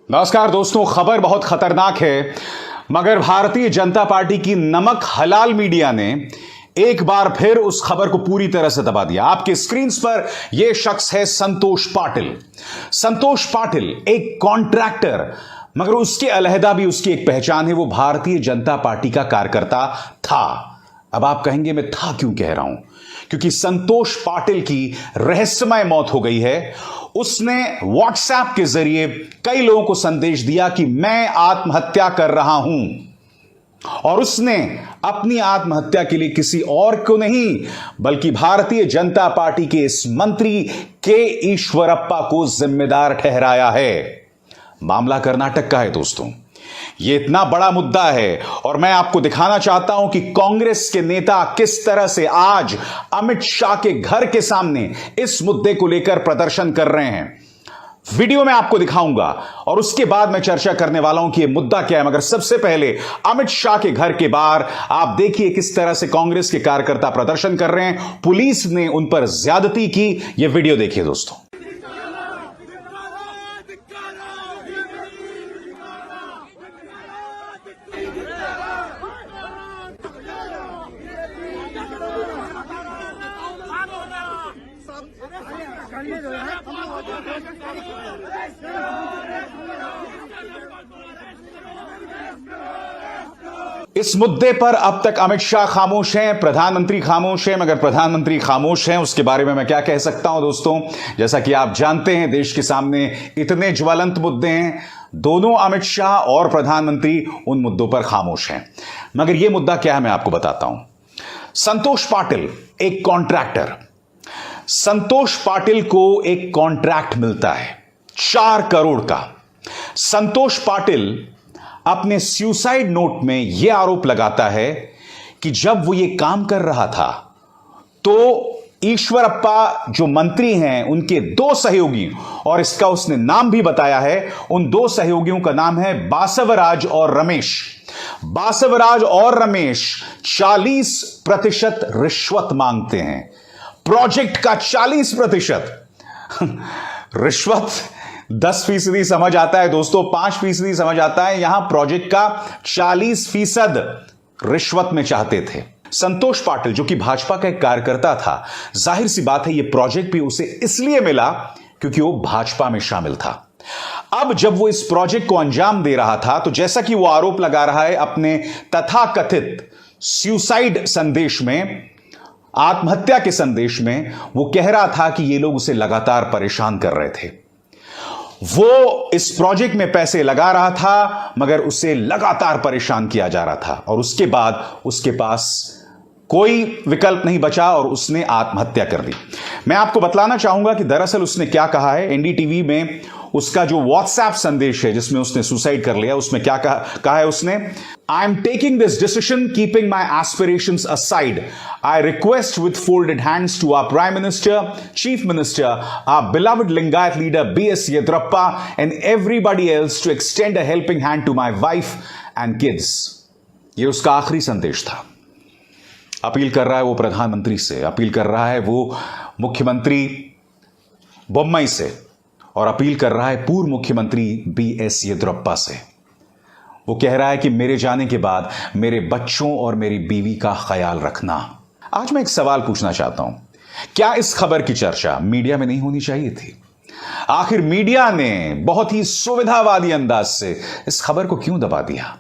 नमस्कार दोस्तों, खबर बहुत खतरनाक है मगर भारतीय जनता पार्टी की नमक हलाल मीडिया ने एक बार फिर उस खबर को पूरी तरह से दबा दिया। आपके स्क्रीन पर यह शख्स है संतोष पाटिल। संतोष पाटिल एक कॉन्ट्रैक्टर, मगर उसके अलहदा भी उसकी एक पहचान है, वो भारतीय जनता पार्टी का कार्यकर्ता था। अब आप कहेंगे मैं था क्यों कह रहा हूं, क्योंकि संतोष पाटिल की रहस्यमय मौत हो गई है। उसने व्हाट्सएप के जरिए कई लोगों को संदेश दिया कि मैं आत्महत्या कर रहा हूं, और उसने अपनी आत्महत्या के लिए किसी और को नहीं बल्कि भारतीय जनता पार्टी के इस मंत्री के ईश्वरप्पा को जिम्मेदार ठहराया है। मामला कर्नाटक का है दोस्तों। यह इतना बड़ा मुद्दा है और मैं आपको दिखाना चाहता हूं कि कांग्रेस के नेता किस तरह से आज अमित शाह के घर के सामने इस मुद्दे को लेकर प्रदर्शन कर रहे हैं। वीडियो में आपको दिखाऊंगा और उसके बाद मैं चर्चा करने वाला हूं कि यह मुद्दा क्या है। मगर सबसे पहले अमित शाह के घर के बाहर आप देखिए किस तरह से कांग्रेस के कार्यकर्ता प्रदर्शन कर रहे हैं। पुलिस ने उन पर ज्यादती की। यह वीडियो देखिए दोस्तों। इस मुद्दे पर अब तक अमित शाह खामोश हैं, प्रधानमंत्री खामोश हैं। मगर प्रधानमंत्री खामोश हैं उसके बारे में मैं क्या कह सकता हूं दोस्तों। जैसा कि आप जानते हैं देश के सामने इतने ज्वलंत मुद्दे हैं, दोनों अमित शाह और प्रधानमंत्री उन मुद्दों पर खामोश हैं। मगर यह मुद्दा क्या है मैं आपको बताता हूं। संतोष पाटिल एक कॉन्ट्रैक्टर, संतोष पाटिल को एक कॉन्ट्रैक्ट मिलता है 4 करोड़ का। संतोष पाटिल अपने सुसाइड नोट में यह आरोप लगाता है कि जब वो ये काम कर रहा था तो ईश्वरप्पा जो मंत्री हैं उनके 2 सहयोगी, और इसका उसने नाम भी बताया है, उन 2 सहयोगियों का नाम है बासवराज और रमेश। बासवराज और रमेश 40% रिश्वत मांगते हैं। प्रोजेक्ट का 40%। रिश्वत 10% समझ आता है दोस्तों, 5% समझ आता है, यहां प्रोजेक्ट का 40% रिश्वत में चाहते थे। संतोष पाटिल जो कि भाजपा का एक कार्यकर्ता था, जाहिर सी बात है यह प्रोजेक्ट भी उसे इसलिए मिला क्योंकि वो भाजपा में शामिल था। अब जब वो इस प्रोजेक्ट को अंजाम दे रहा था तो जैसा कि वो आरोप लगा रहा है अपने तथाकथित सुसाइड संदेश में, आत्महत्या के संदेश में, वो कह रहा था कि ये लोग उसे लगातार परेशान कर रहे थे। वो इस प्रोजेक्ट में पैसे लगा रहा था मगर उसे लगातार परेशान किया जा रहा था, और उसके बाद उसके पास कोई विकल्प नहीं बचा और उसने आत्महत्या कर ली। मैं आपको बतलाना चाहूंगा कि दरअसल उसने क्या कहा है। एनडीटीवी में उसका जो व्हाट्सएप संदेश है जिसमें उसने सुसाइड कर लिया, उसमें क्या कहा है उसने। I am taking this decision keeping my aspirations aside. I request with folded hands to our prime minister, chief minister, our beloved Lingayat leader BS Yediyurappa and everybody else to extend a helping hand to my wife and kids. यह उसका आखिरी संदेश था। Appeal कर रहा है वो प्रधानमंत्री से, अपील कर रहा है वो मुख्यमंत्री बोम्मई से, और अपील कर रहा है पूर्व मुख्यमंत्री BS येदियुरप्पा से। वो कह रहा है कि मेरे जाने के बाद मेरे बच्चों और मेरी बीवी का ख्याल रखना। आज मैं एक सवाल पूछना चाहता हूं, क्या इस खबर की चर्चा मीडिया में नहीं होनी चाहिए थी? आखिर मीडिया ने बहुत ही सुविधावादी अंदाज से इस खबर को क्यों दबा दिया?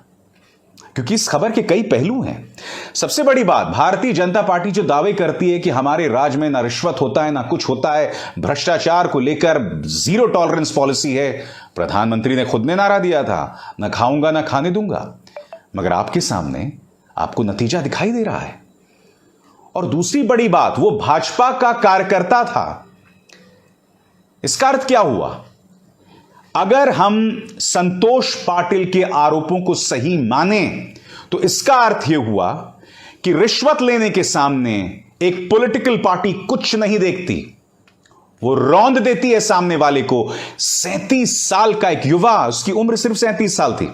क्योंकि इस खबर के कई पहलू हैं। सबसे बड़ी बात, भारतीय जनता पार्टी जो दावे करती है कि हमारे राज्य में ना रिश्वत होता है ना कुछ होता है, भ्रष्टाचार को लेकर 0 टॉलरेंस पॉलिसी है। प्रधानमंत्री ने खुद ने नारा दिया था, ना खाऊंगा ना खाने दूंगा। मगर आपके सामने आपको नतीजा दिखाई दे रहा है। और दूसरी बड़ी बात, वो भाजपा का कार्यकर्ता था। इसका अर्थ क्या हुआ? अगर हम संतोष पाटिल के आरोपों को सही माने तो इसका अर्थ यह हुआ कि रिश्वत लेने के सामने एक पॉलिटिकल पार्टी कुछ नहीं देखती, वो रौंद देती है सामने वाले को। 37 साल का एक युवा, उसकी उम्र सिर्फ 37 साल थी,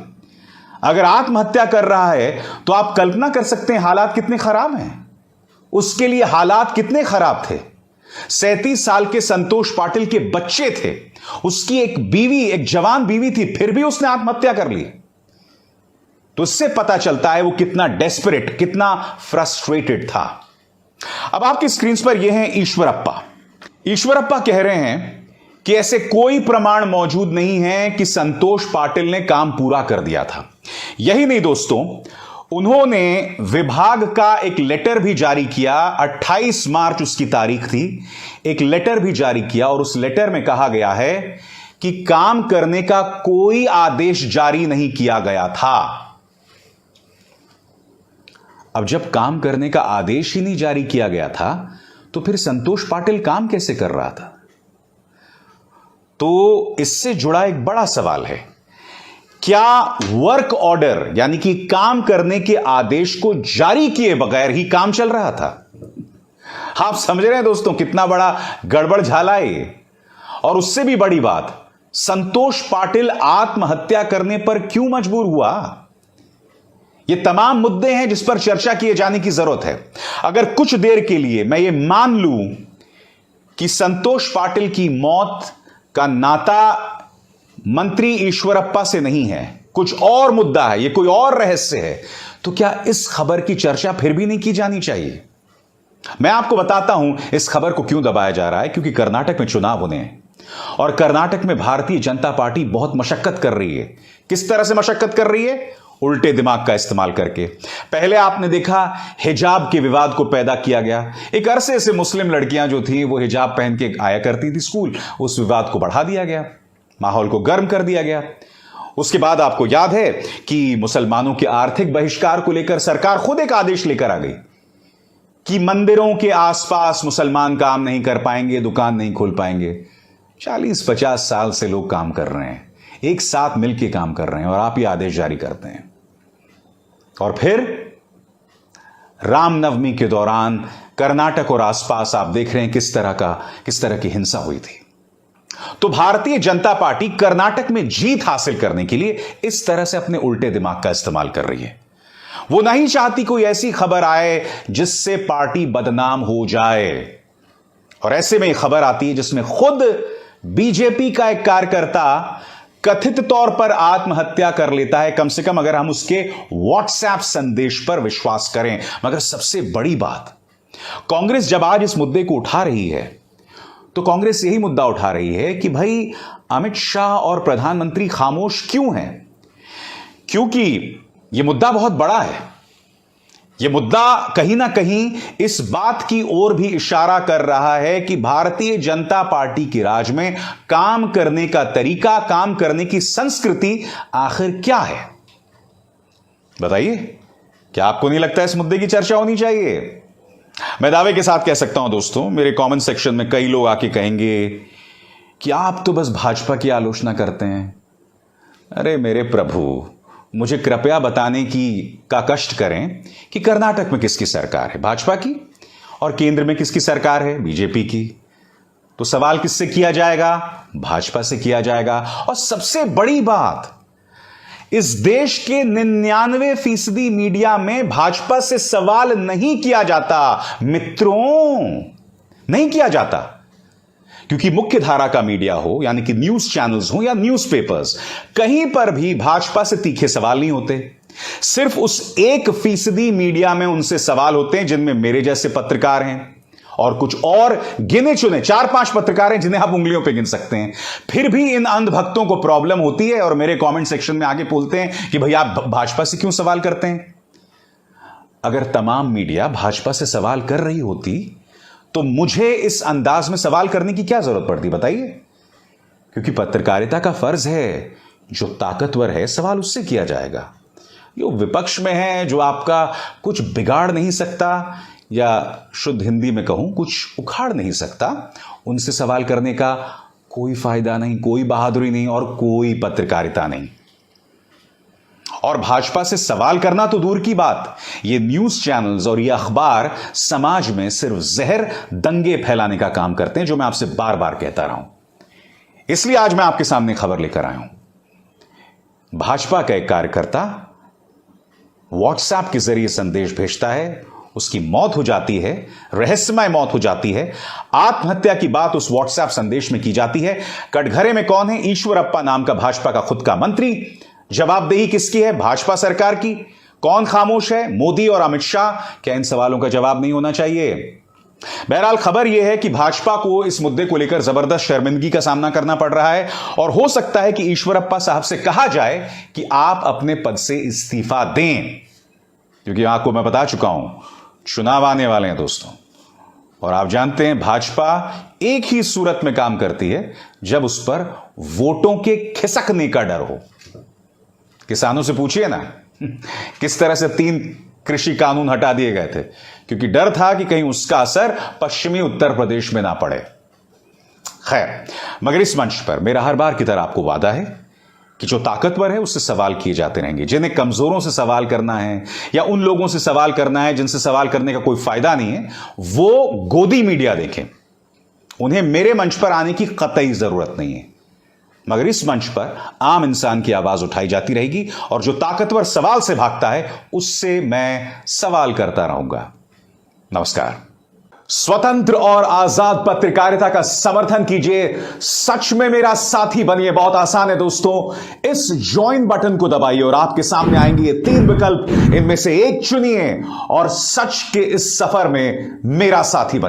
अगर आत्महत्या कर रहा है तो आप कल्पना कर सकते हैं हालात कितने खराब हैं, उसके लिए हालात कितने खराब थे। 37 साल के संतोष पाटिल के बच्चे थे, उसकी एक बीवी, एक जवान बीवी थी, फिर भी उसने आत्महत्या कर ली। तो इससे पता चलता है वो कितना डेस्परेट, कितना फ्रस्ट्रेटेड था। अब आपकी स्क्रीन पर यह है ईश्वरप्पा। ईश्वरप्पा कह रहे हैं कि ऐसे कोई प्रमाण मौजूद नहीं है कि संतोष पाटिल ने काम पूरा कर दिया था। यही नहीं दोस्तों, उन्होंने विभाग का एक लेटर भी जारी किया, 28 मार्च उसकी तारीख थी, एक लेटर भी जारी किया और उस लेटर में कहा गया है कि काम करने का कोई आदेश जारी नहीं किया गया था। अब जब काम करने का आदेश ही नहीं जारी किया गया था तो फिर संतोष पाटिल काम कैसे कर रहा था? तो इससे जुड़ा एक बड़ा सवाल है, क्या वर्क ऑर्डर यानी कि काम करने के आदेश को जारी किए बगैर ही काम चल रहा था? आप समझ रहे हैं दोस्तों कितना बड़ा गड़बड़ झाला है ये। और उससे भी बड़ी बात, संतोष पाटिल आत्महत्या करने पर क्यों मजबूर हुआ? ये तमाम मुद्दे हैं जिस पर चर्चा किए जाने की जरूरत है। अगर कुछ देर के लिए मैं ये मान लूं कि संतोष पाटिल की मौत का नाता मंत्री ईश्वरप्पा से नहीं है, कुछ और मुद्दा है, ये कोई और रहस्य है, तो क्या इस खबर की चर्चा फिर भी नहीं की जानी चाहिए? मैं आपको बताता हूं इस खबर को क्यों दबाया जा रहा है। क्योंकि कर्नाटक में चुनाव होने हैं और कर्नाटक में भारतीय जनता पार्टी बहुत मशक्कत कर रही है। किस तरह से मशक्कत कर रही है? उल्टे दिमाग का इस्तेमाल करके। पहले आपने देखा हिजाब के विवाद को पैदा किया गया। एक अरसे से मुस्लिम लड़कियां जो थी वो हिजाब पहन के आया करती थी स्कूल, उस विवाद को बढ़ा दिया गया, माहौल को गर्म कर दिया गया। उसके बाद आपको याद है कि मुसलमानों के आर्थिक बहिष्कार को लेकर सरकार खुद एक आदेश लेकर आ गई कि मंदिरों के आसपास मुसलमान काम नहीं कर पाएंगे, दुकान नहीं खोल पाएंगे। 40-50 साल से लोग काम कर रहे हैं, एक साथ मिलकर काम कर रहे हैं और आप ये आदेश जारी करते हैं। और फिर रामनवमी के दौरान कर्नाटक और आसपास आप देख रहे हैं किस तरह की हिंसा हुई थी। तो भारतीय जनता पार्टी कर्नाटक में जीत हासिल करने के लिए इस तरह से अपने उल्टे दिमाग का इस्तेमाल कर रही है। वो नहीं चाहती कोई ऐसी खबर आए जिससे पार्टी बदनाम हो जाए। और ऐसे में खबर आती है जिसमें खुद बीजेपी का एक कार्यकर्ता कथित तौर पर आत्महत्या कर लेता है, कम से कम अगर हम उसके व्हाट्सएप संदेश पर विश्वास करें। मगर सबसे बड़ी बात, कांग्रेस जब आज इस मुद्दे को उठा रही है तो कांग्रेस यही मुद्दा उठा रही है कि भाई अमित शाह और प्रधानमंत्री खामोश क्यों हैं? क्योंकि यह मुद्दा बहुत बड़ा है। यह मुद्दा कहीं ना कहीं इस बात की ओर भी इशारा कर रहा है कि भारतीय जनता पार्टी के राज में काम करने का तरीका, काम करने की संस्कृति आखिर क्या है? बताइए, क्या आपको नहीं लगता इस मुद्दे की चर्चा होनी चाहिए? मैं दावे के साथ कह सकता हूं दोस्तों, मेरे कमेंट सेक्शन में कई लोग आके कहेंगे कि आप तो बस भाजपा की आलोचना करते हैं। अरे मेरे प्रभु, मुझे कृपया बताने का कष्ट करें कि कर्नाटक में किसकी सरकार है? भाजपा की। और केंद्र में किसकी सरकार है? बीजेपी की। तो सवाल किससे किया जाएगा? भाजपा से किया जाएगा। और सबसे बड़ी बात, इस देश के 99% मीडिया में भाजपा से सवाल नहीं किया जाता मित्रों, नहीं किया जाता। क्योंकि मुख्य धारा का मीडिया हो, यानी कि न्यूज चैनल्स हो या न्यूज़पेपर्स, कहीं पर भी भाजपा से तीखे सवाल नहीं होते। सिर्फ उस 1% मीडिया में उनसे सवाल होते हैं जिनमें मेरे जैसे पत्रकार हैं और कुछ और गिने चुने 4-5 पत्रकार हैं जिन्हें आप उंगलियों पे गिन सकते हैं। फिर भी इन अंधभक्तों को प्रॉब्लम होती है और मेरे कमेंट सेक्शन में आगे बोलते हैं कि भैया आप भाजपा से क्यों सवाल करते हैं? अगर तमाम मीडिया भाजपा से सवाल कर रही होती तो मुझे इस अंदाज में सवाल करने की क्या जरूरत पड़ती, बताइए? क्योंकि पत्रकारिता का फर्ज है, जो ताकतवर है सवाल उससे किया जाएगा। जो विपक्ष में है, जो आपका कुछ बिगाड़ नहीं सकता, या शुद्ध हिंदी में कहूं कुछ उखाड़ नहीं सकता, उनसे सवाल करने का कोई फायदा नहीं, कोई बहादुरी नहीं और कोई पत्रकारिता नहीं। और भाजपा से सवाल करना तो दूर की बात, ये न्यूज चैनल्स और ये अखबार समाज में सिर्फ जहर, दंगे फैलाने का काम करते हैं, जो मैं आपसे बार बार कहता रहा हूं। इसलिए आज मैं आपके सामने खबर लेकर आया हूं। भाजपा का एक कार्यकर्ता व्हाट्सएप के जरिए संदेश भेजता है, उसकी मौत हो जाती है, रहस्यमय मौत हो जाती है। आत्महत्या की बात उस व्हाट्सएप संदेश में की जाती है। कटघरे में कौन है? ईश्वरप्पा नाम का भाजपा का खुद का मंत्री। जवाबदेही किसकी है? भाजपा सरकार की। कौन खामोश है? मोदी और अमित शाह। क्या इन सवालों का जवाब नहीं होना चाहिए? बहरहाल खबर यह है कि भाजपा को इस मुद्दे को लेकर जबरदस्त शर्मिंदगी का सामना करना पड़ रहा है और हो सकता है कि ईश्वरप्पा साहब से कहा जाए कि आप अपने पद से इस्तीफा दें, क्योंकि आपको मैं बता चुका हूं चुनाव आने वाले हैं दोस्तों। और आप जानते हैं भाजपा एक ही सूरत में काम करती है, जब उस पर वोटों के खिसकने का डर हो। किसानों से पूछिए ना किस तरह से 3 कृषि कानून हटा दिए गए थे, क्योंकि डर था कि कहीं उसका असर पश्चिमी उत्तर प्रदेश में ना पड़े। खैर, मगर इस मंच पर मेरा हर बार की तरह आपको वादा है कि जो ताकतवर है उससे सवाल किए जाते रहेंगे। जिन्हें कमजोरों से सवाल करना है या उन लोगों से सवाल करना है जिनसे सवाल करने का कोई फायदा नहीं है, वो गोदी मीडिया देखें। उन्हें मेरे मंच पर आने की कतई जरूरत नहीं है। मगर इस मंच पर आम इंसान की आवाज उठाई जाती रहेगी और जो ताकतवर सवाल से भागता है उससे मैं सवाल करता रहूंगा। नमस्कार। स्वतंत्र और आजाद पत्रकारिता का समर्थन कीजिए, सच में मेरा साथी बनिए। बहुत आसान है दोस्तों, इस ज्वाइन बटन को दबाइए और आपके सामने आएंगे ये 3 विकल्प। इनमें से एक चुनिए और सच के इस सफर में मेरा साथी बनिए।